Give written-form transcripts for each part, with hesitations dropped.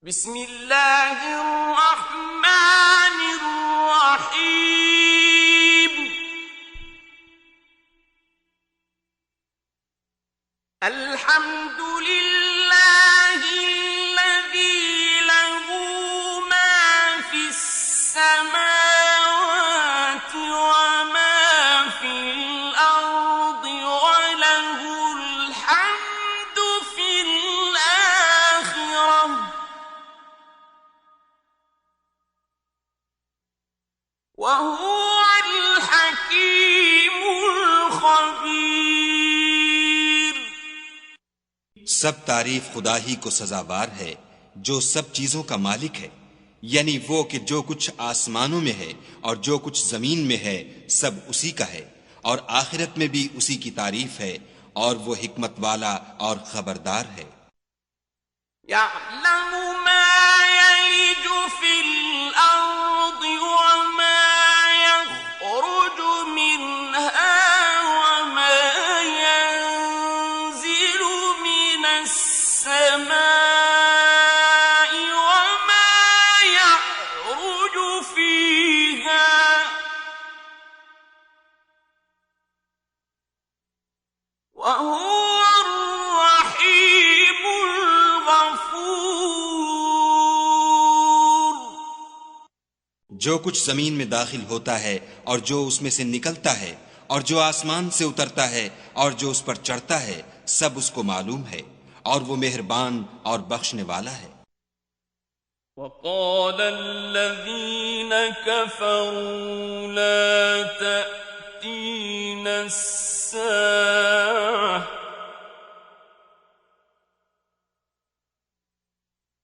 बिस्मिल्लाहिर्रहमानिर्रहीम। अल्हम्दुलिल्लाहिल्लज़ी लहू मा फिस्समावाति व मा फिल अर्दि व लहुल हम्दु फिल आखिरह व हुवल हकीमुल खबीर। सब तारीफ खुदा ही को सजावार है जो सब चीजों का मालिक है, यानी वो कि जो कुछ आसमानों में है और जो कुछ जमीन में है सब उसी का है, और आखिरत में भी उसी की तारीफ है, और वो हिकमत वाला और खबरदार है। यअलमु मा यलिजु फिल अर्दि व मा यखरुजु मिनहा व मा यंजिलु मिनस समाइ व मा यअरुजु फीहा व हुवल रहीमुल गफूर। जो कुछ जमीन में दाखिल होता है और जो उसमें से निकलता है और जो आसमान से उतरता है और जो उस पर चढ़ता है, सब उसको मालूम है, और वो मेहरबान और बख्शने वाला है। وقال الذين كفروا لا تأتينا الساعة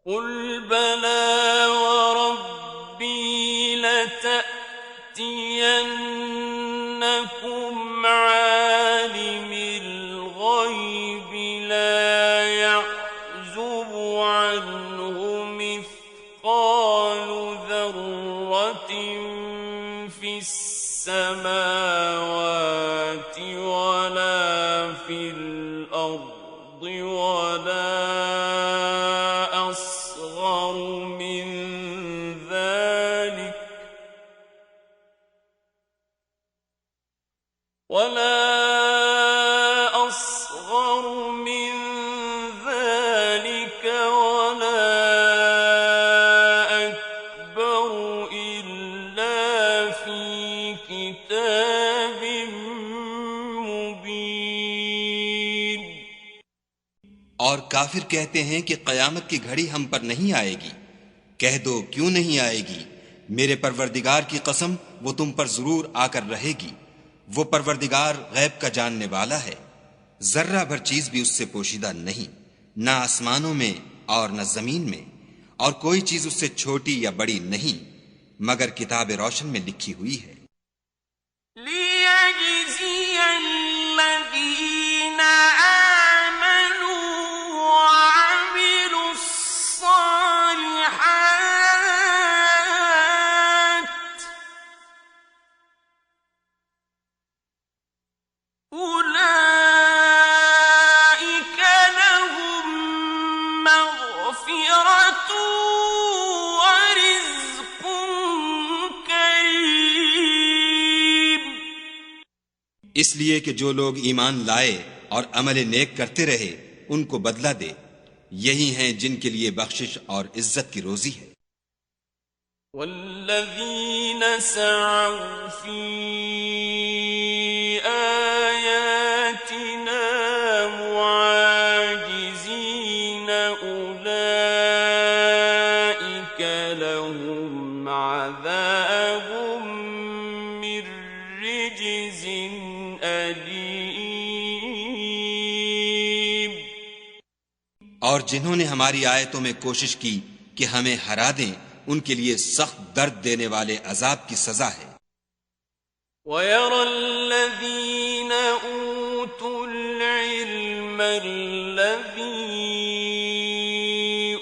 قل بلى وربي لتأتينكم عالم الغيب لا يعزب عنه مثقال ذرة في السماوات ولا في الأرض ولا أصغر من ذلك ولا أكبر إلا في كتاب मुबीन। और काफिर कहते हैं कि कयामत की घड़ी हम पर नहीं आएगी। कह दो, क्यों नहीं आएगी? मेरे परवरदिगार की कसम, वो तुम पर जरूर आकर रहेगी। वो परवरदिगार गैब का जानने वाला है। जर्रा भर चीज भी उससे पोशीदा नहीं, न आसमानों में और न जमीन में, और कोई चीज उससे छोटी या बड़ी नहीं, मगर किताब रोशन में लिखी हुई है। लियजज़िय الذين آمنوا وعملوا الصالحات أولئك لهم مغفرة ورزق كريم। इसलिए कि जो लोग ईमान लाए और अमल नेक करते रहे, उनको बदला दे। यही हैं जिनके लिए बख्शिश और इज्जत की रोजी है। والذين سعوا في آياتنا معاجزين أولئك لهم عذاب من رجز أليم। और जिन्होंने हमारी आयतों में कोशिश की कि हमें हरा दें, उनके लिए सख्त दर्द देने वाले अजाब की सजा है। ويرى الذين أوتوا العلم الذي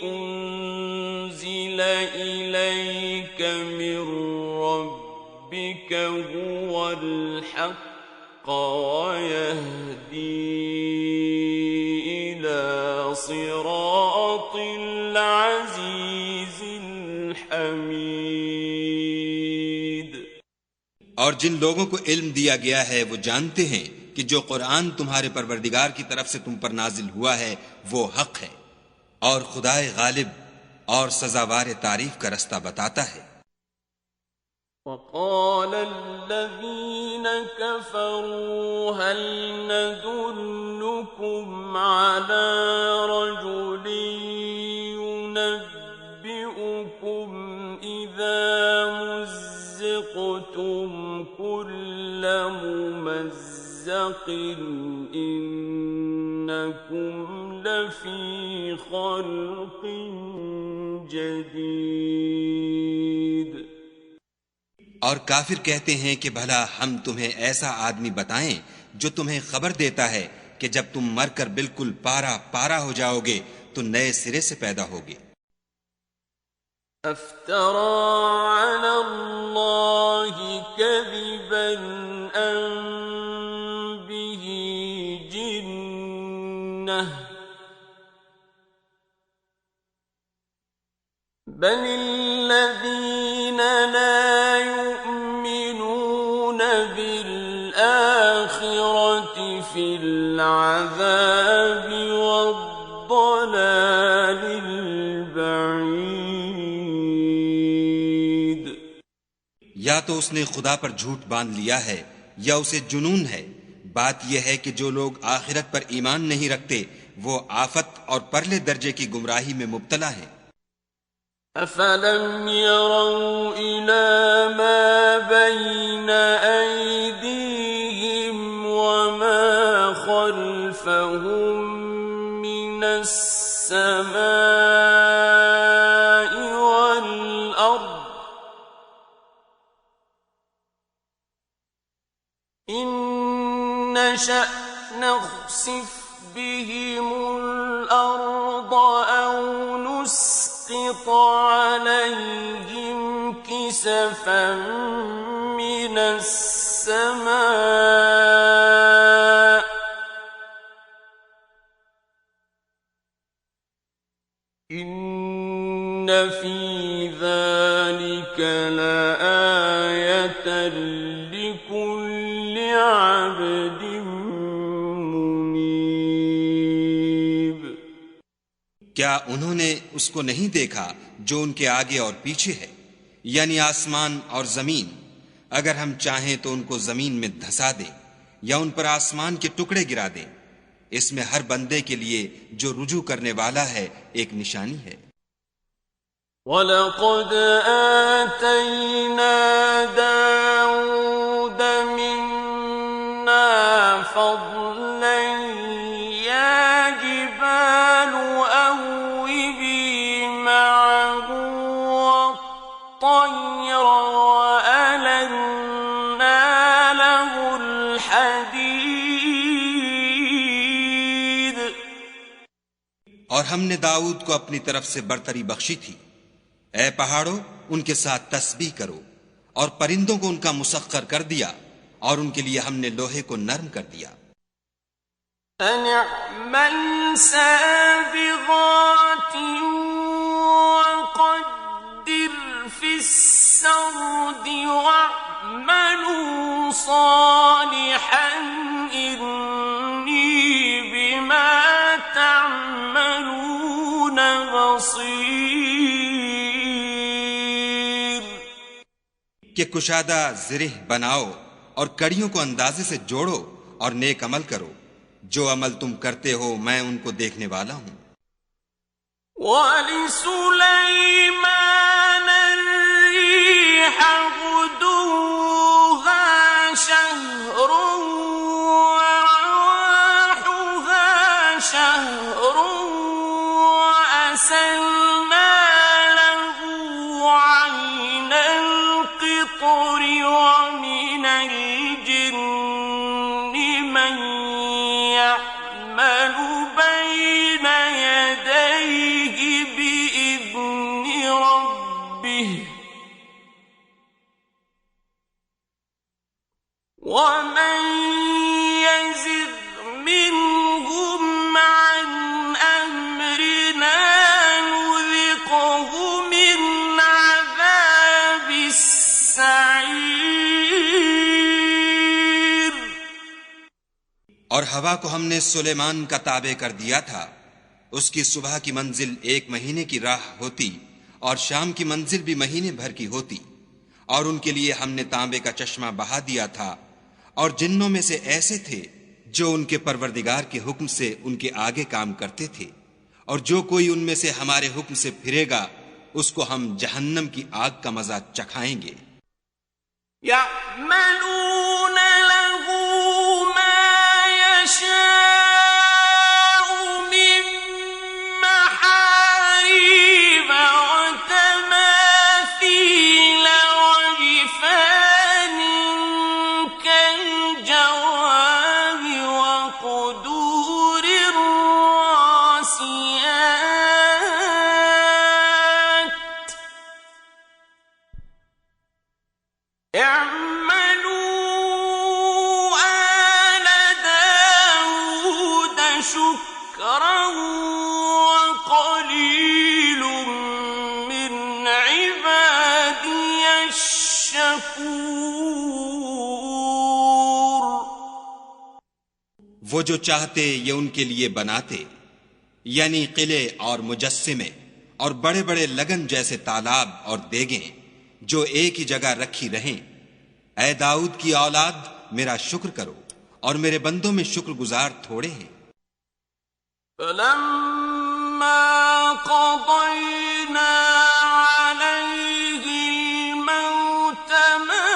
أنزل إليك من ربك هو الحق ويهدي إلى صراط العزيز और जिन लोगों को इल्म दिया गया है वो जानते हैं कि जो कुरान तुम्हारे परवरदिगार की तरफ से तुम पर नाजिल हुआ है वो हक है, और खुदाए गालिब और सजावार तारीफ का रास्ता बताता है। وقال الذين كفروا هل ندلكم على رجل ينبئكم إذا مزقتم كل ممزق إنكم لفي خلق جديد। और काफिर कहते हैं कि भला हम तुम्हें ऐसा आदमी बताएं जो तुम्हें खबर देता है कि जब तुम मरकर बिल्कुल पारा पारा हो जाओगे तो नए सिरे से पैदा होगे। अफ्तरा अला अल्लाहि कज़िबन अम बिही जिन्नह बलिल्लज़ीन ला युमिनून बिल-आखिरति फिल-अज़ाबि वद्दलालिल बईद। या तो उसने खुदा पर झूठ बांध लिया है या उसे जुनून है। बात यह है कि जो लोग आखिरत पर ईमान नहीं रखते वो आफत और परले दर्जे की गुमराही में मुब्तला हैं। अफलम यरौ इला मा बैन ऐदीहिम वमा खल्फहुम मिनस समाई वल अर्द इन नशअ नख्सिफ बिहिमुल अर्द औ नुस्क़ित अलैहिम किसफन मिनस समा इन्न फी ज़ालिक लआयतन लिकुल्लि अब्दिन मुनीब। क्या उन्होंने उसको नहीं देखा जो उनके आगे और पीछे है, यानी आसमान और जमीन? अगर हम चाहें तो उनको जमीन में धंसा दें या उन पर आसमान के टुकड़े गिरा दें। इसमें हर बंदे के लिए जो रुजू करने वाला है एक निशानी है। वलक़द आतैना दाऊद मिन्ना फ़ज़लन या जिबालु अव्विबी मअहु वत्तय्र वअलन्ना लहुल हदीद। और हमने दाऊद को अपनी तरफ से बरतरी बख्शी थी। ए पहाड़ों, उनके साथ तस्बीह करो, और परिंदों को उनका मुसख्खर कर दिया, और उनके लिए हमने लोहे को नर्म कर दिया। अनिअमल साबिगातिन वक़द्दिर फिस्सर्दि वअमलू सालिहन इन्नी बिमा तअमलून बसीर। कि कुशादा ज़िरह बनाओ और कड़ियों को अंदाजे से जोड़ो और नेक अमल करो। जो अमल तुम करते हो मैं उनको देखने वाला हूं। वलिसुलैमान अर्रीह गुदुव्वुहा शहरुन वरवाहुहा शहरुन वअसलना लहु ऐनल क़ित्रि वमिनल जिन्नि मन यअमलु बैन यदैहि बिइज़्नि रब्बिहि वमन यज़िग़ मिनहुम अन अम्रिना नुज़िक़हु मिन अज़ाबिस सईर। और हवा को हमने सुलेमान का ताबे कर दिया था। उसकी सुबह की मंजिल 1 महीने की राह होती और शाम की मंजिल भी महीने भर की होती। और उनके लिए हमने तांबे का चश्मा बहा दिया था। और जिन्नों में से ऐसे थे जो उनके परवरदिगार के हुक्म से उनके आगे काम करते थे, और जो कोई उनमें से हमारे हुक्म से फिरेगा उसको हम जहन्नम की आग का मजा चखाएंगे। يعملون له ما يشاء من محاريب وتماثيل وجفان كالجواب وقدور الراسيات اعملوا آل داود شكرا وقليل من عبادي الشكور। वो जो चाहते ये उनके लिए बनाते, यानी किले और मुजस्सिमे और बड़े बड़े लगन जैसे तालाब और देगें जो एक ही जगह रखी रहें। ऐ दाऊद की औलाद, मेरा शुक्र करो, और मेरे बंदों में शुक्रगुजार थोड़े हैं। فلما قضينا عليه الموت ما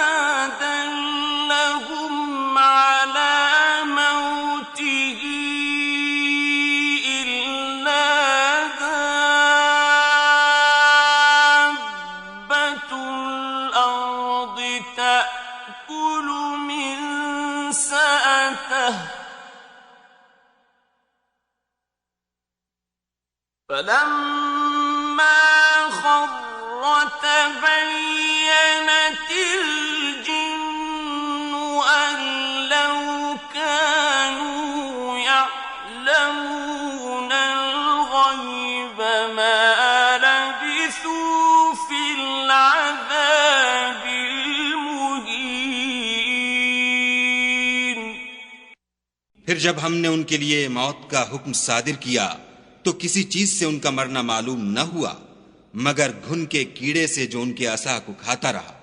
دلهم على موته إلا دابة الأرض تأكل من سأته فلما خر تبينت الجن أن لو كانوا يعلمون الغيب ما لبثوا في العذاب المهين। फिर जब हमने उनके लिए मौत का हुक्म सादिर किया तो किसी चीज से उनका मरना मालूम न हुआ मगर घुन के कीड़े से जो उनके असा को खाता रहा।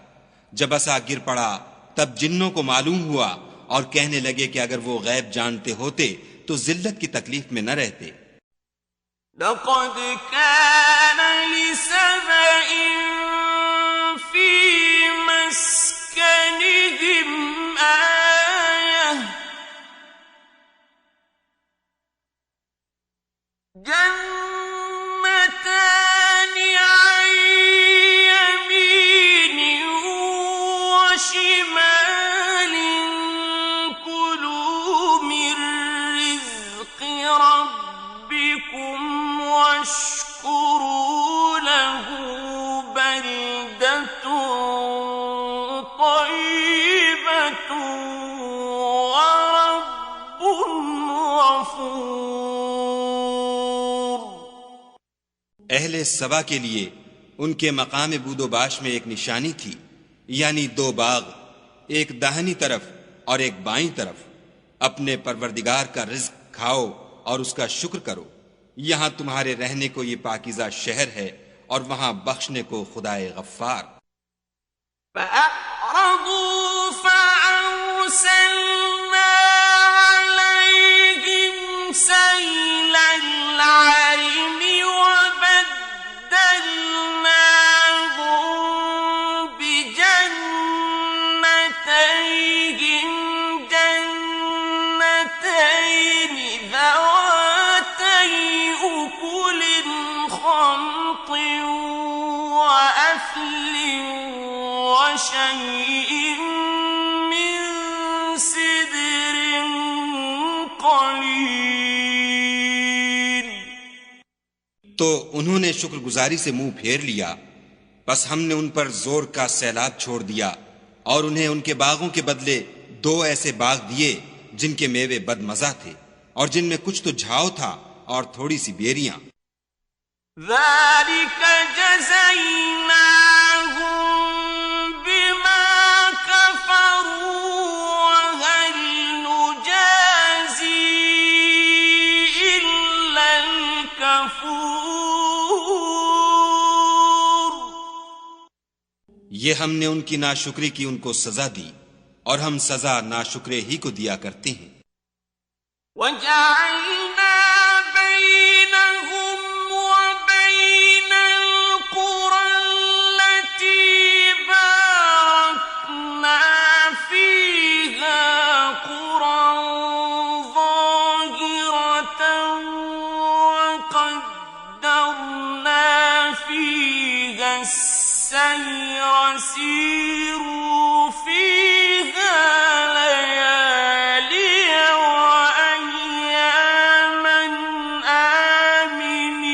जब असा गिर पड़ा तब जिन्नों को मालूम हुआ और कहने लगे कि अगर वो गैब जानते होते तो जिल्लत की तकलीफ में न रहते। لقد كان لسبإ في مسكنهم آية جنتان عن يمين وشمال كلوا من رزق ربكم واشكروا له بلدة طيبة ورب غفور। अहले सबा के लिए उनके मकाम बूदोबाश में एक निशानी थी, यानी 2 बाग, एक दाहिनी तरफ और एक बाईं तरफ। अपने परवरदिगार का रिज्क खाओ और उसका शुक्र करो। यहां तुम्हारे रहने को ये पाकीज़ा शहर है और वहां बख्शने को खुदाए गफ्फार। فأعرضوا فأرسلنا عليهم سيل العرم وبدلناهم بجنتيهم جنتين ذواتي أكل خمط وأثل وشيء من سدر قليل। तो उन्होंने शुक्रगुजारी से मुंह फेर लिया, बस हमने उन पर जोर का सैलाब छोड़ दिया और उन्हें उनके बागों के बदले 2 ऐसे बाग दिए जिनके मेवे बदमजा थे और जिनमें कुछ तो झाव था और थोड़ी सी बेरियां। ذلك جزيناهم بما كفروا وهل نجازي ये हमने उनकी नाशुक्री की उनको सजा दी और हम सजा नाशुक्रे ही को दिया करते हैं। وَجَعَلْنَا بَيْنَهُمْ وَبَيْنَ الْقُرَى الَّتِي بَارَكْنَا فِيهَا قُرًى ظَاهِرَةً وَقَدَّرْنَا فِيهَا السَّيْرَ سِيرُوا فِيهَا لَيَالِيَ وَأَيَّامًا آمِنِينَ।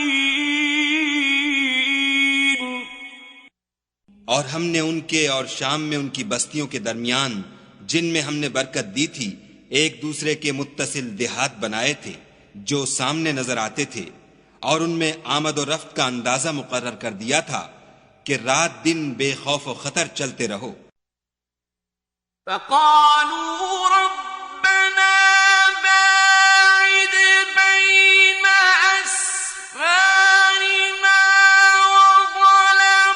और हमने उनके और शाम में उनकी बस्तियों के दरमियान जिनमें हमने बरकत दी थी एक दूसरे के मुत्तसिल देहात बनाए थे जो सामने नजर आते थे, और उनमें आमद और रफ्त का अंदाजा मुकर्रर कर दिया था कि रात दिन बेखौफ और खतर चलते रहो। فَقَالُوا رَبَّنَا بَاعِدْ بَيْنَ أَسْفَارِنَا وَظَلَمُوا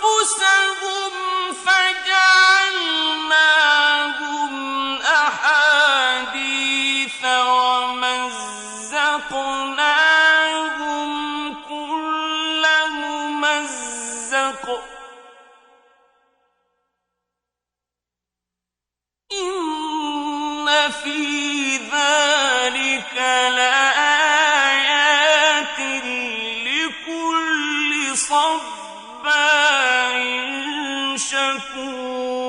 أَنفُسَهُمْ فَجَعَلْنَاهُمْ أَحَادِيثَ وَمَزَّقْنَاهُمْ كُلَّ مُمَزَّقٍ إِنَّ فِي ذَلِكَ لَآيَاتٍ لِكُلِّ صَبَّارٍ شَكُورٍ।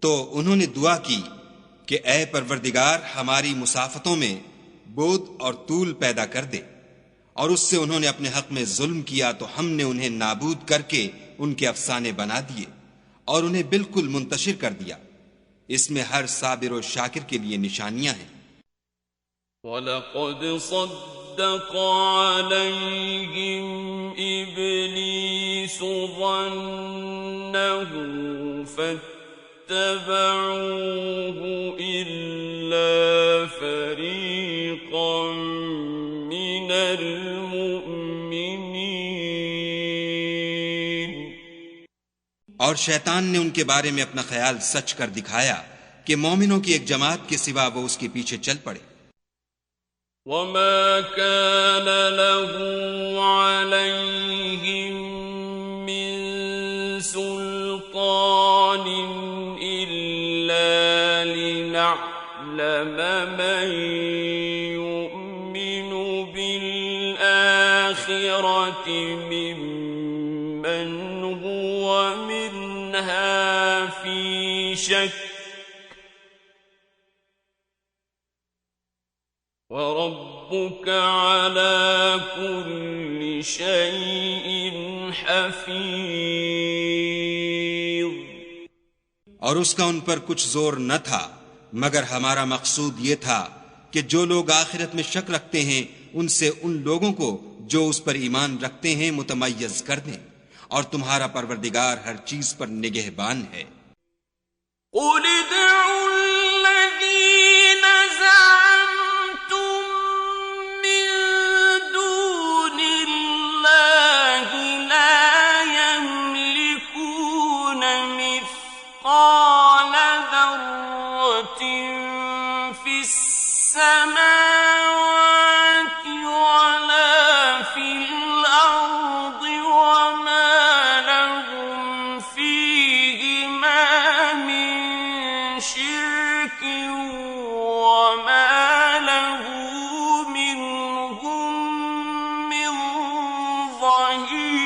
तो उन्होंने दुआ की कि ऐ परवरदिगार हमारी मुसाफतों में बोझ और तूल पैदा कर दे, और उससे उन्होंने अपने हक में जुल्म किया तो हमने उन्हें नाबूद करके उनके अफसाने बना दिए और उन्हें बिल्कुल मुंतशिर कर दिया। इसमें हर साबिर और शाकिर के लिए निशानियां हैं। وَلَقَدْ صَدَّقَ عَلَيْهِمْ إِبْلِيسُ ظَنَّهُ فَاتَّبَعُوهُ إِلَّا فَرِيقًا مِّنَ الْمُؤْمِنِينَ। और शैतान ने उनके बारे में अपना ख्याल सच कर दिखाया कि मोमिनों की एक जमात के सिवा वो उसके पीछे चल पड़े। وَمَا كَانَ لَهُ عَلَيْهِم مِّن سُلْطَانٍ إِلَّا لِنَعْلَمَ مَن يُؤْمِنُ بِالْآخِرَةِ مِمَّنْ هُوَ مِنْهَا فِي شَكٍّ وَرَبُّكَ عَلَى كُلِّ شَيْءٍ حَفِيظٌ। और उसका उन पर कुछ जोर न था, मगर हमारा मकसूद ये था कि जो लोग आखिरत में शक रखते हैं उनसे उन लोगों को जो उस पर ईमान रखते हैं मुतमय्यज कर दें, और तुम्हारा परवरदिगार हर चीज पर निगहबान है। قُلِ ادْعُوا الَّذِينَ زَعَمْتُم مِّن دُونِ اللَّهِ لَا يَمْلِكُونَ مِثْقَالَ ذَرَّةٍ فِي السَّمَاوَاتِ وَلَا فِي الْأَرْضِ وَمَا لَهُمْ فِيهِمَا مِن شِرْكٍ وَمَا لَهُ مِنْهُم مِّن ظَهِيرٍ।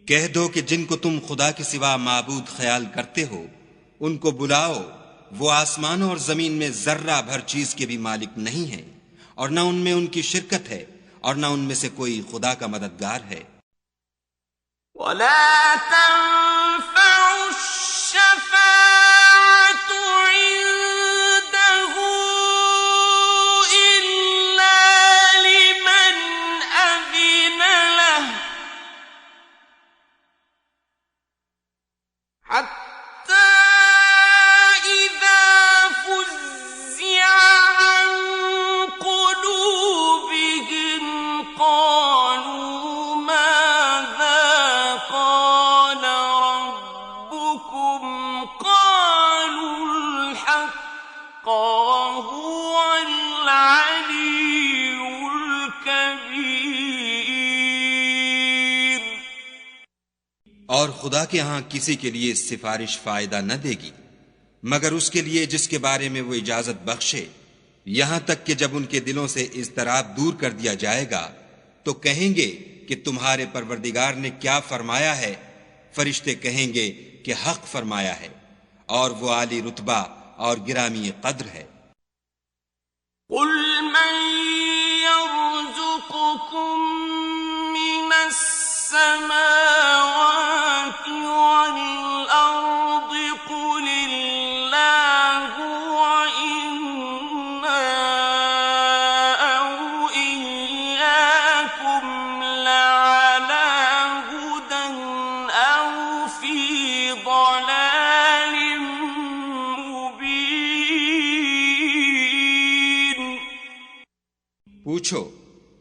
कह दो कि जिनको तुम खुदा के सिवा माबूद ख्याल करते हो उनको बुलाओ, वो आसमानों और जमीन में जर्रा भर चीज के भी मालिक नहीं है, और न उनमें उनकी शिरकत है और न उनमें से कोई खुदा का मददगार है। وَلَا تَنفَعُ الشَّفَاعَةُ عِندَهُ إِلَّا لِمَنْ أَذِنَ لَهُ حَتَّى إِذَا فُزِّعَ عَن قُلُوبِهِمْ كبير और खुदा के यहाँ किसी के लिए सिफारिश फायदा न देगी मगर उसके लिए जिसके बारे में वो इजाजत बख्शे, यहां तक कि जब उनके दिलों से इज़्तिराब दूर कर दिया जाएगा तो कहेंगे कि तुम्हारे परवरदिगार ने क्या फरमाया है। फरिश्ते कहेंगे कि हक फरमाया है और वो आली रुतबा और गिरामी कद्र है। قل من يرزقكم من السماوات والأرض قل الله وإنا أو إياكم لعلى هدى أو في ضلال مبين पूछो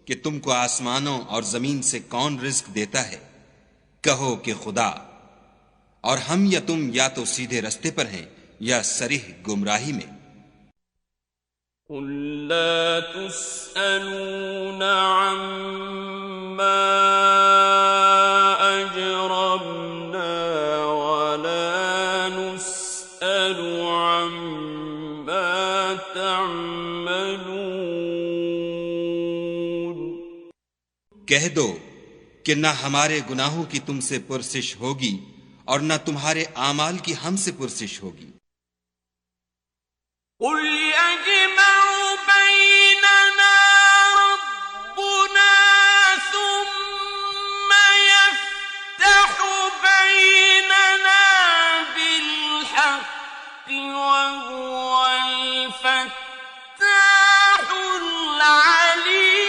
कि तुमको आसमानों और जमीन से कौन रिज्क देता है। कहो कि खुदा, और हम या तुम या तो सीधे रास्ते पर हैं या सरीह गुमराही में। قل لا تسألون عما أجرمنا ولا نسأل عما تعملون कह दो कि न हमारे गुनाहों की तुमसे पुरसिश होगी और न तुम्हारे आमाल की हमसे पुरसिश होगी। قل يجمع بيننا ربنا ثم يفتح بيننا بالحق وهو الفتاح العليم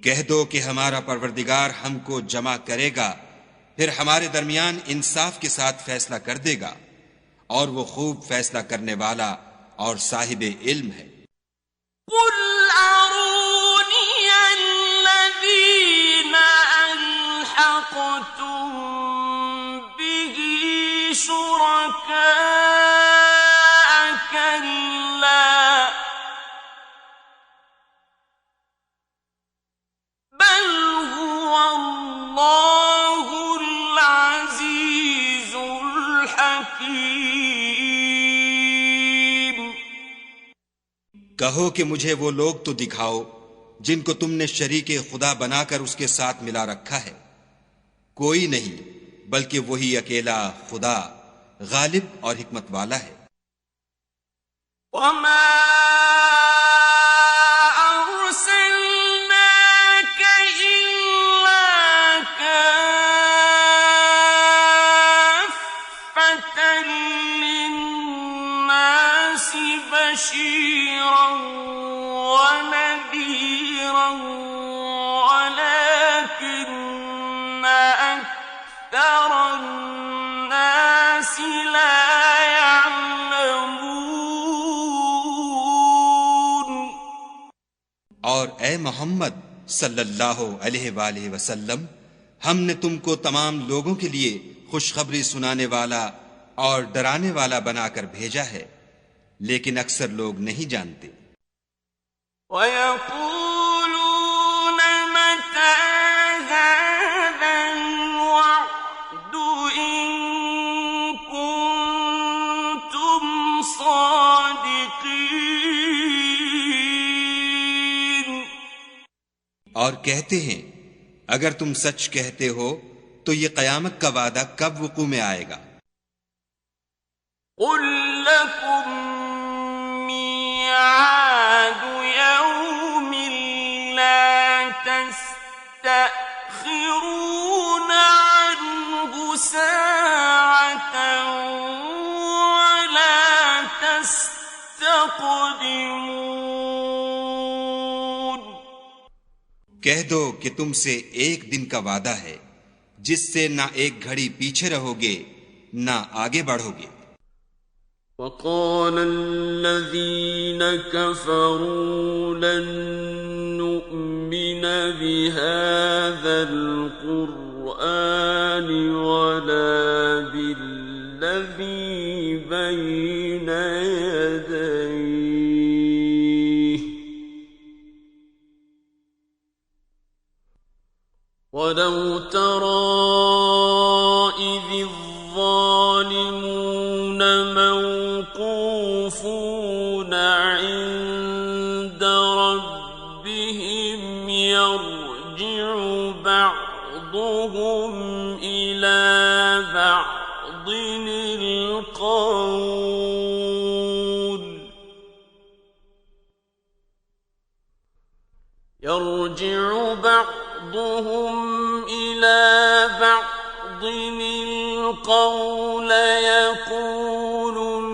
कह दो कि हमारा परवरदिगार हमको जमा करेगा, फिर हमारे दरमियान इंसाफ के साथ फैसला कर देगा और वो खूब फैसला करने वाला और साहिब इल्म है। قل أروني الذين ألحقتم به شركاء كلا بل هو الله العزيز الحكيم कहो कि मुझे वो लोग तो दिखाओ जिनको तुमने शरीके खुदा बनाकर उसके साथ मिला रखा है। कोई नहीं बल्कि वही अकेला खुदा गालिब और हिकमत वाला है। وما أرسلناك إلا كافة للناس بشيرا ونذيرا ولكن أكثر الناس لا يعلمون और ए मोहम्मद सल्लल्लाहु अलैहि वसल्लम, हमने तुमको तमाम लोगों के लिए खुशखबरी सुनाने वाला और डराने वाला बनाकर भेजा है, लेकिन अक्सर लोग नहीं जानते। ويقولون متى هذا الوعد إن كنتم صادقين और कहते हैं अगर तुम सच कहते हो तो ये कयामत का वादा कब वुकू में आएगा। قل لكم ميعاد يوم لا تستأخرون عنه ساعة ولا تستقدمون कह दो कि तुमसे एक दिन का वादा है जिससे ना एक घड़ी पीछे रहोगे ना आगे बढ़ोगे। وقال الذين كفروا لن نؤمن بهذا القرآن ولا بالذي بين يديه وَلَوْ تَرَىٰ إِذِ الظَّالِمُونَ مَوْقُوفُونَ عِندَ رَبِّهِمْ يَرْجِعُ بَعْضُهُمْ إِلَىٰ بَعْضٍ الْقَوْلَ يَقُولُ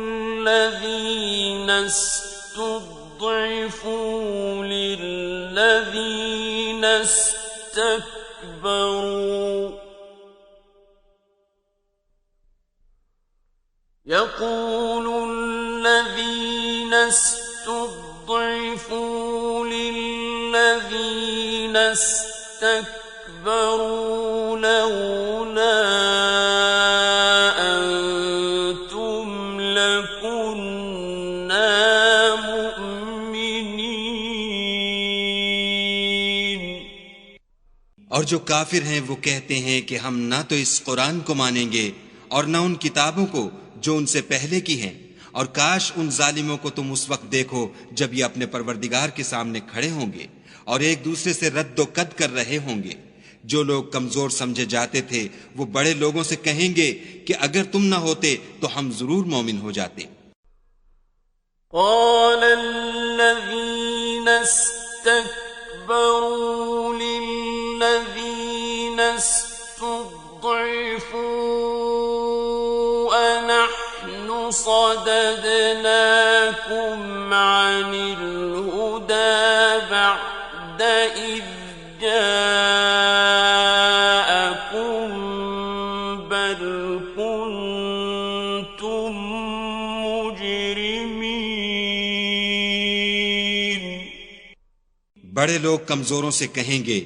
الَّذِينَ اسْتُضْعِفُوا لِلَّذِينَ اسْتَكْبَرُوا لَوْلَا أَنتُمْ لَكُنَّا مُؤْمِنِينَ। और जो काफिर हैं वो कहते हैं कि हम ना तो इस कुरान को मानेंगे और न उन किताबों को जो उनसे पहले की हैं, और काश उन जालिमों को तुम उस वक्त देखो जब ये अपने परवरदिगार के सामने खड़े होंगे और एक दूसरे से रद्दो-कद कर रहे होंगे। जो लोग कमजोर समझे जाते थे वो बड़े लोगों से कहेंगे कि अगर तुम न होते तो हम जरूर मोमिन हो जाते। قَالَ الَّذِينَ اسْتَكْبَرُوا لِلَّذِينَ اسْتُضْعِفُوا أَنَحْنُ صَدَدْنَاكُمْ عَنِ الْهُدَى بَعْدَ إِذْ جَاءَكُمْ بَلْ كُنْتُمْ مُجْرِمِينَ। बड़े लोग कमजोरों से कहेंगे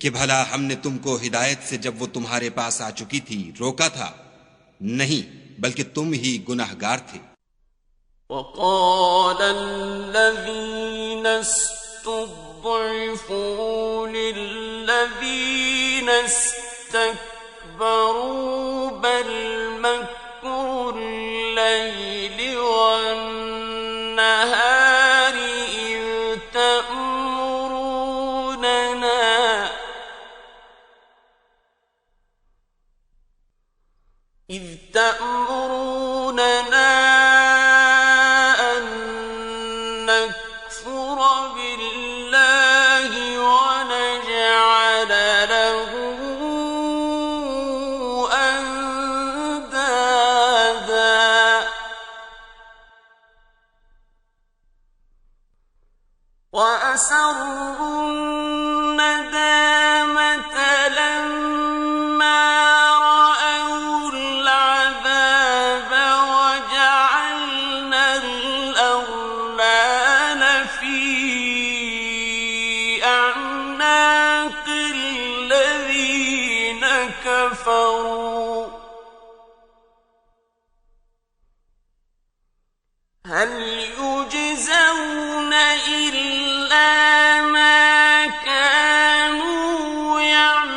कि भला हमने तुमको हिदायत से जब वो तुम्हारे पास आ चुकी थी रोका था? नहीं, बल्कि तुम ही गुनाहगार थे। وَقَالَ الَّذِينَ اسْتُضْعِفُوا لِلَّذِينَ اسْتَكْبَرُوا بَلْ مَكْرُ اللَّيْلِ وَالنَّهَارِ إِذْ تَأْمُرُونَنَا أَن نَّكْفُرَ بِاللَّهِ وَنَجْعَلَ لَهُ أَندَادًا وَأَسَرُّوا النَّدَامَةَ لَمَّا رَأَوُا الْعَذَابَ وَجَعَلْنَا الْأَغْلَالَ فِي أَعْنَاقِ الَّذِينَ كَفَرُوا هَلْ يُجْزَوْنَ إِلَّا مَا كَانُوا يَعْمَلُونَ।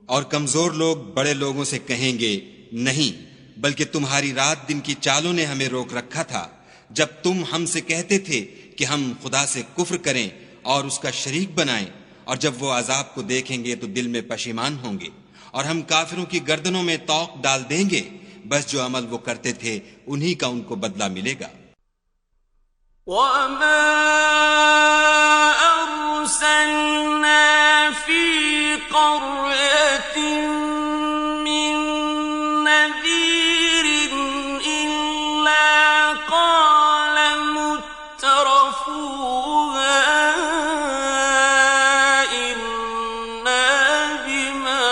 और कमजोर लोग बड़े लोगों से कहेंगे, नहीं, बल्कि तुम्हारी रात दिन की चालों ने हमें रोक रखा था, जब तुम हमसे कहते थे कि हम खुदा से कुफ्र करें और उसका शरीक बनाएं, और जब वो अजाब को देखेंगे तो दिल में पशीमान होंगे और हम काफिरों की गर्दनों में तौक डाल देंगे। बस जो अमल वो करते थे उन्हीं का उनको बदला मिलेगा। وَمَا أَرْسَلْنَا فِي قَرْيَةٍ مِّن نَّذِيرٍ إِلَّا قَالَ مُتْرَفُوهَا إِنَّا بِمَا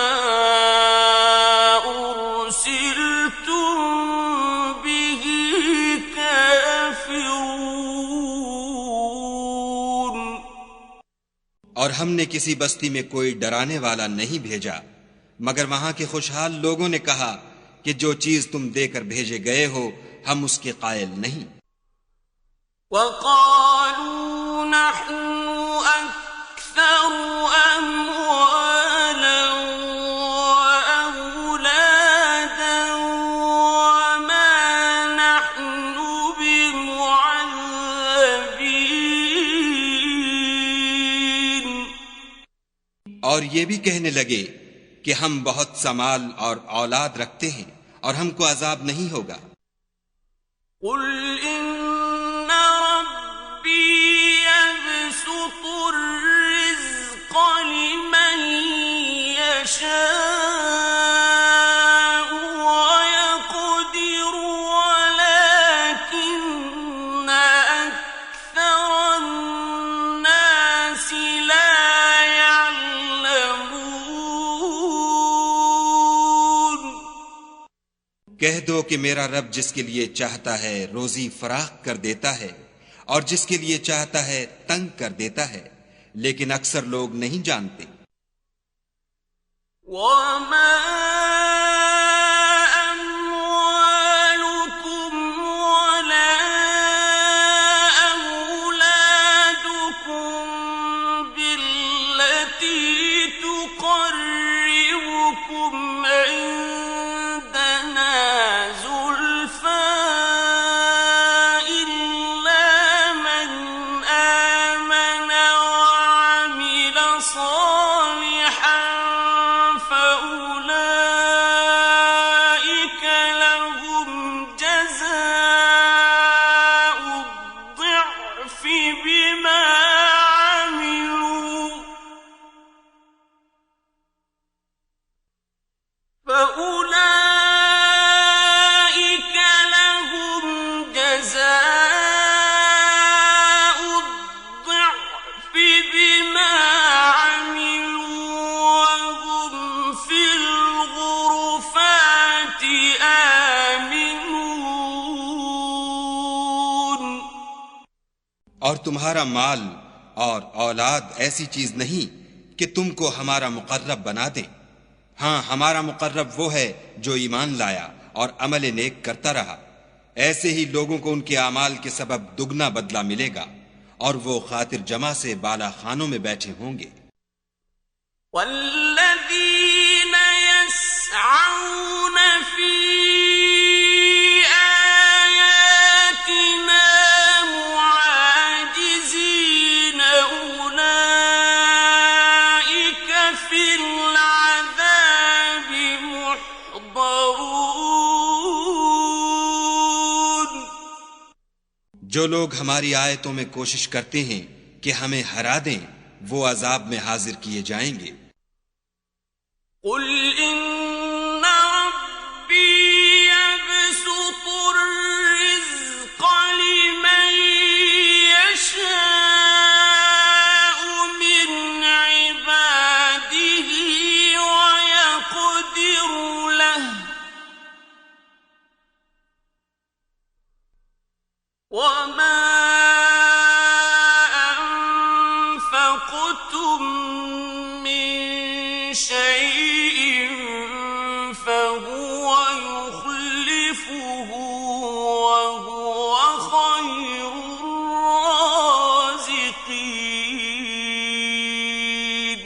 أُرْسِلْتُم بِهِ كَافِرُونَ। और हमने किसी बस्ती में कोई डराने वाला नहीं भेजा, मगर वहां के खुशहाल लोगों ने कहा कि जो चीज तुम देकर भेजे गए हो हम उसके कायल नहीं। وَقَالُوا نحن أكثر أموالا وأولادا وما نحن بمعذبين। और ये भी कहने लगे कि हम बहुत सा माल और औलाद रखते हैं और हमको अजाब नहीं होगा। قل إن ربي يبسط الرزق لمن يشاء ويقدر ولكن أكثر الناس لا يعلمون। कह दो कि मेरा रब जिसके लिए चाहता है रोजी फराख कर देता है और जिसके लिए चाहता है तंग कर देता है, लेकिन अक्सर लोग नहीं जानते। وما أموالكم ولا أولادكم بالتي تقربكم عندنا زلفى إلا من آمن وعمل صالحا فأولئك لهم جزاء الضعف بما عملوا فأولئك لهم جزاء الضعف بما عملوا وهم في الغرفات آمنون। और तुम्हारा माल और औलाद ऐसी चीज नहीं कि तुमको हमारा मुकर्रब बना दे। हाँ, हमारा मुकर्रब वो है जो ईमान लाया और अमल नेक करता रहा। ऐसे ही लोगों को उनके अमाल के सबब दुगना बदला मिलेगा और वो खातिर जमा से बाला खानों में बैठे होंगे। والذين يسعون في آياتنا معاجزين أولئك في العذاب محضرون। जो लोग हमारी आयतों में कोशिश करते हैं कि हमें हरा दें, वो अजाब में हाजिर किए जाएंगे। قل إن ربي يبسط الرزق لمن يشاء من عباده ويقدر له وما أنفقتم من شيء فهو يخلفه وهو خير الرازقين।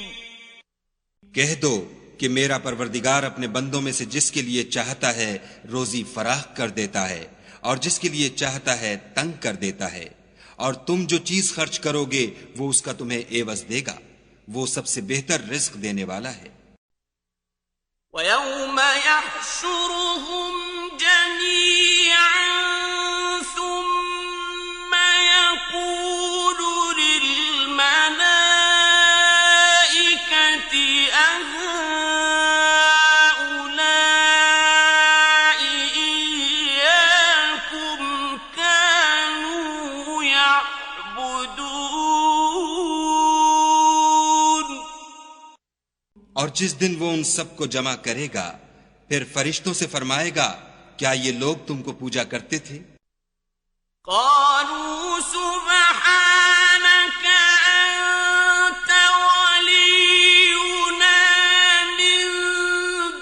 कह दो कि मेरा परवरदिगार अपने बंदों में से जिसके लिए चाहता है रोजी फराख कर देता है और जिसके लिए चाहता है तंग कर देता है, और तुम जो चीज खर्च करोगे वो उसका तुम्हें एवज देगा। वो सबसे बेहतर रिज्क देने वाला है। ويوم يحشرهم جميعا ثم يقول للملائكة أهؤلاء إياكم كانوا يعبدون। और जिस दिन वो उन सबको जमा करेगा, फिर फरिश्तों से फरमाएगा, क्या ये लोग तुमको पूजा करते थे? قالوا سبحانك أنت ولينا من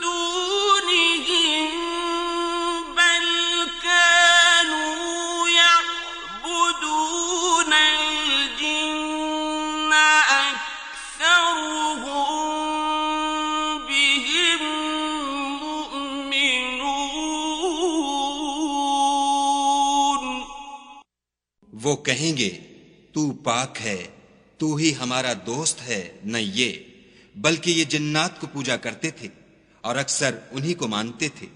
دونهم بل كانوا يعبدون الجن वो कहेंगे, तू पाक है, तू ही हमारा दोस्त है, न ये, बल्कि ये जिन्नात को पूजा करते थे और अक्सर उन्हीं को मानते थे।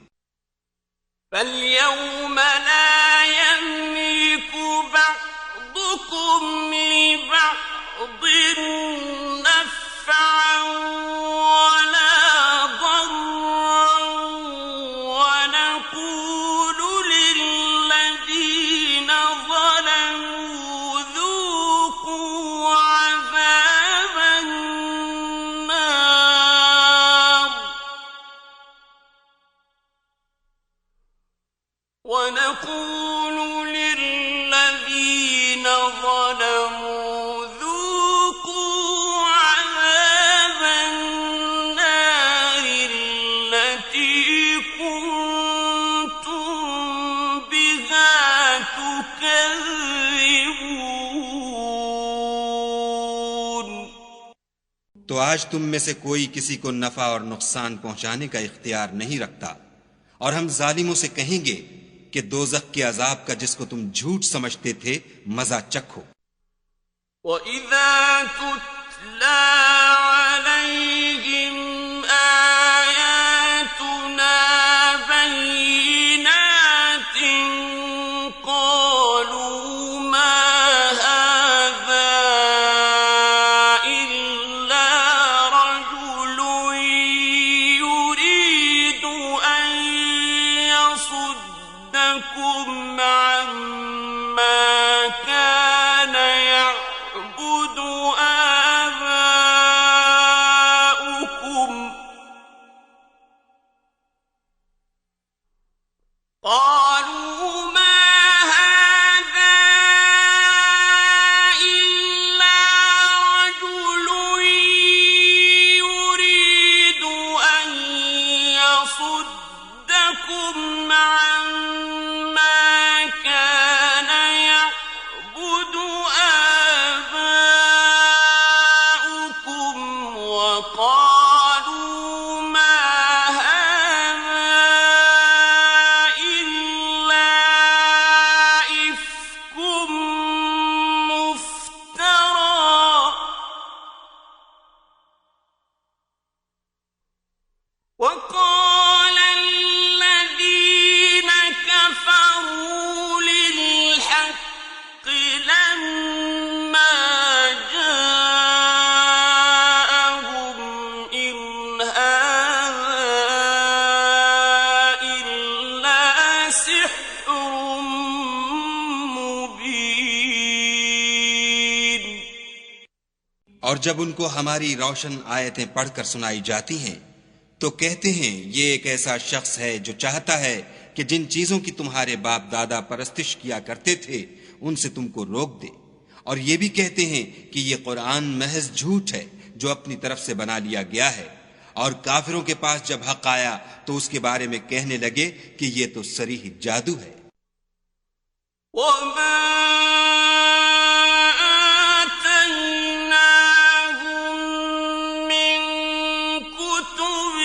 فَالْيَوْمَ لَا يَمْلِكُ بَعْضُكُمْ لِبَعْضٍ نَفْعًا وَلَا ضَرًّا وَنَقُولُ لِلَّذِينَ ظَلَمُوا ذُوقُوا عَذَابَ النَّارِ ونقول للذين ظلموا ذوقوا عذاب النار التي كنتم بها تكذبون। तो आज तुम में से कोई किसी को नफा और नुकसान पहुंचाने का इख्तियार नहीं रखता, और हम जालिमों से कहेंगे कि दोज़ख के अजाब का जिसको तुम झूठ समझते थे मजा चखो। وَإِذَا تُتْلَى عَلَيْهِمْ آيَاتُنَا بَيِّنَاتٍ قَالُوا مَا هَذَا إِلَّا رَجُلٌ يُرِيدُ أَن يَصُدَّكُمْ عَمَّا كَانَ يَعْبُدُ آبَاؤُكُمْ قَالُوا مَا هَذَا إِلَّا رَجُلٌ يُرِيدُ أَن يَصُدَّكُمْ عَمَّا كَانَ يَعْبُدُ آبَاؤُكُمْ وَقَالُوا مَا هَذَا إِلَّا إِفْكٌ مُفْتَرًى وَقَالَ الَّذِينَ كَفَرُوا لِلْحَقِّ لَمَّا جَاءَهُمْ إِنْ هَذَا إِلَّا سِحْرٌ مُبِينٌ। और जब उनको हमारी रोशन आयतें पढ़कर सुनाई जाती हैं तो कहते हैं, ये एक ऐसा शख्स है जो चाहता है कि जिन चीजों की तुम्हारे बाप दादा परस्तिश किया करते थे उनसे तुमको रोक दे, और ये भी कहते हैं कि ये कुरान महज झूठ है जो अपनी तरफ से बना लिया गया है। और काफिरों के पास जब हक आया तो उसके बारे में कहने लगे कि ये तो सरीह जादू है। وَمَا آتَيْنَاهُم مِّن كُتُبٍ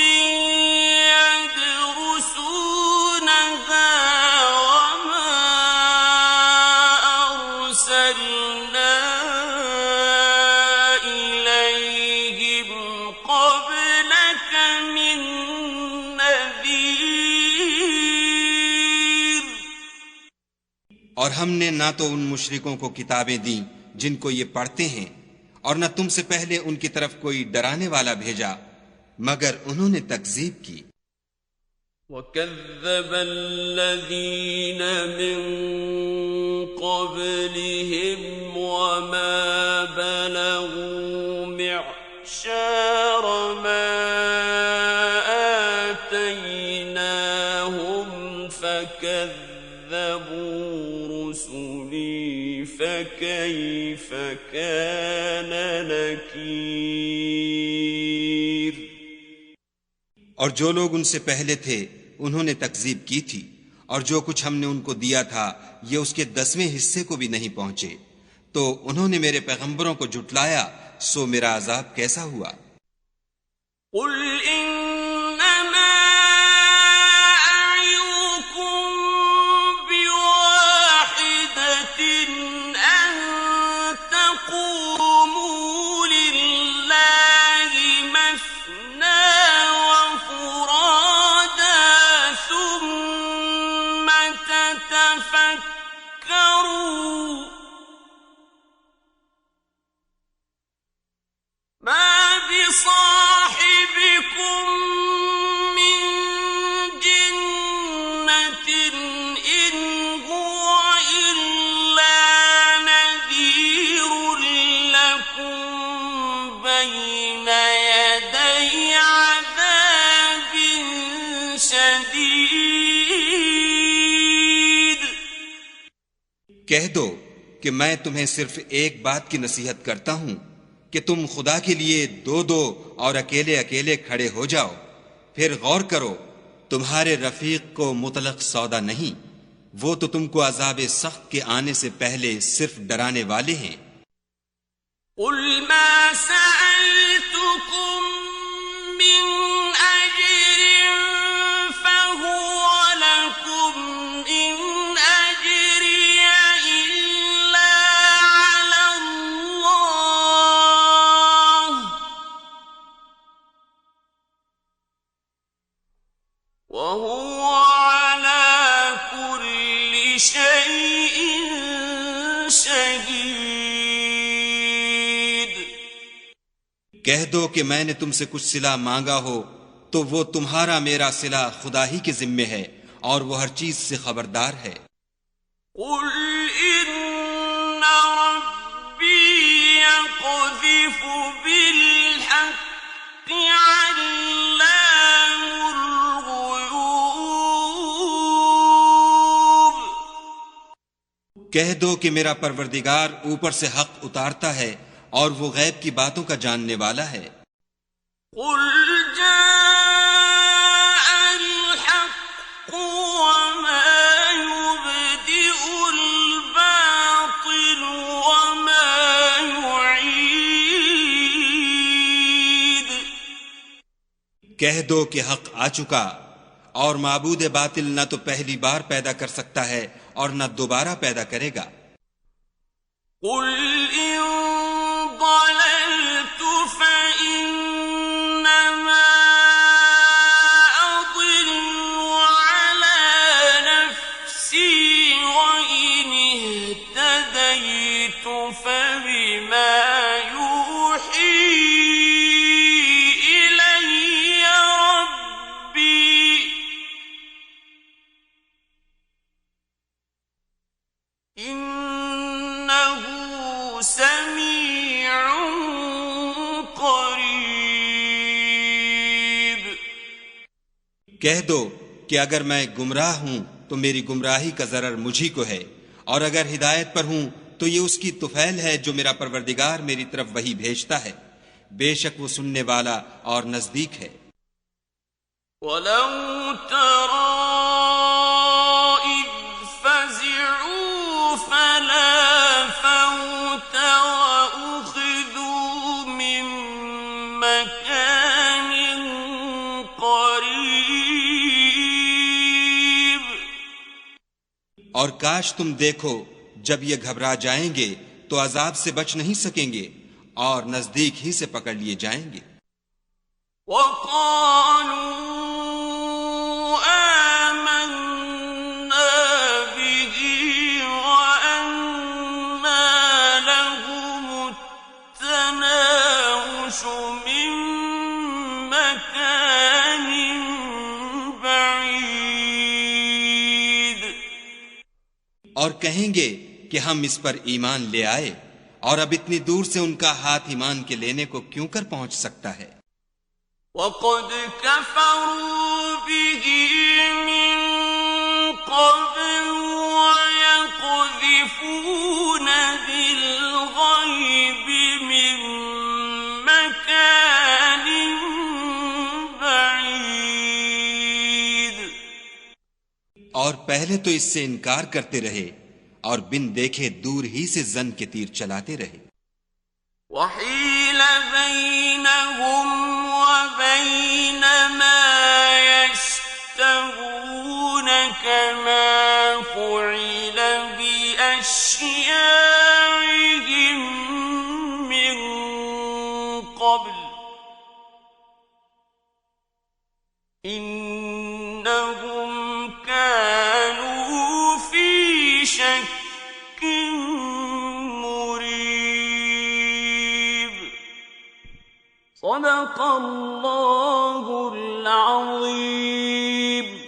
يَدْرُسُونَهَا وَمَا أَرْسَلْنَا إِلَيْهِمْ قَبْلَكَ مِن نَّذِيرٍ। और हमने ना तो उन मुशरिकों को किताबें दी जिनको ये पढ़ते हैं, और न तुमसे पहले उनकी तरफ कोई डराने वाला भेजा, मगर उन्होंने तकजीब की। وَكَذَّبَ الَّذِينَ مِن قَبْلِهِمْ وَمَا بَلَغُوا مِعْشَارَ مَا آتَيْنَاهُمْ فَكَذَّبُوا رُسُلِي فَكَيْفَ كَانَ نَكِيرِ। और जो लोग उनसे पहले थे उन्होंने तकजीब की थी, और जो कुछ हमने उनको दिया था ये उसके 10वें हिस्से को भी नहीं पहुंचे, तो उन्होंने मेरे पैगंबरों को झुटलाया, सो मेरा अजाब कैसा हुआ। قُلْ إِنَّمَا أَعِظُكُم بِوَاحِدَةٍ تتفكروا ما بصاحبكم من جنة إن هو إلا نذير لكم بين يدي عذاب شديد कह दो कि मैं तुम्हें सिर्फ एक बात की नसीहत करता हूं कि तुम खुदा के लिए दो दो और अकेले अकेले खड़े हो जाओ। फिर गौर करो, तुम्हारे रफीक को मुतलक सौदा नहीं, वो तो तुमको अजाब सख्त के आने से पहले सिर्फ डराने वाले हैं। قل ما سألتكم من أجر فهو لكم إن أجري إلا على الله وهو على كل شيء شهيد कह दो कि मैंने तुमसे कुछ सिला मांगा हो तो वो तुम्हारा मेरा सिला खुदा ही के जिम्मे है और वो हर चीज से खबरदार है। قل إن ربي يقذف بالحق علام الغيوب कह दो कि मेरा परवरदिगार ऊपर से हक उतारता है और वो गैब की बातों का जानने वाला है। قل جاء الحق وما يبدئ الباطل وما يعيد कह दो कि हक आ चुका और माबूद बातिल न तो पहली बार पैदा कर सकता है और न दोबारा पैदा करेगा। قل إن ضللت فإنما أضل على نفسي وإن اهتديت فبما يوحي إلي ربي إنه سميع قريب कह दो कि अगर मैं गुमराह हूं तो मेरी गुमराही का जरर मुझी को है और अगर हिदायत पर हूं तो ये उसकी तुफैल है जो मेरा परवरदिगार मेरी तरफ वही भेजता है। बेशक वो सुनने वाला और नजदीक है। ولو ترى إذ فزعوا فلا فوت وأخذوا من مكان قريب और काश तुम देखो जब ये घबरा जाएंगे तो अजाब से बच नहीं सकेंगे और नजदीक ही से पकड़ लिए जाएंगे। وقالوا آمنا به وأنى لهم التناوش من مكان بعيد और कहेंगे कि हम इस पर ईमान ले आए और अब इतनी दूर से उनका हाथ ईमान के लेने को क्यों कर पहुंच सकता है। وقد كفروا به من قبل ويقذفون بالغيب من مكان بعيد और पहले तो इससे इनकार करते रहे और बिन देखे दूर ही से जन के तीर चलाते रहे। وحيل بينهم وبين ما يشتهون كما فعل بأشياعهم من قبل إنهم كانوا सदक़ल्लाहुल अज़ीम।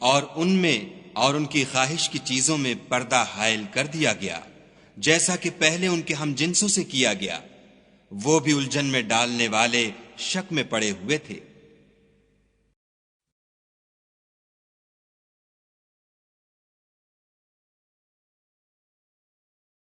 और उनमें और उनकी ख्वाहिश की चीजों में पर्दा हायल कर दिया गया, जैसा कि पहले उनके हम जिन्सों से किया गया। वो भी उलझन में डालने वाले शक में पड़े हुए थे।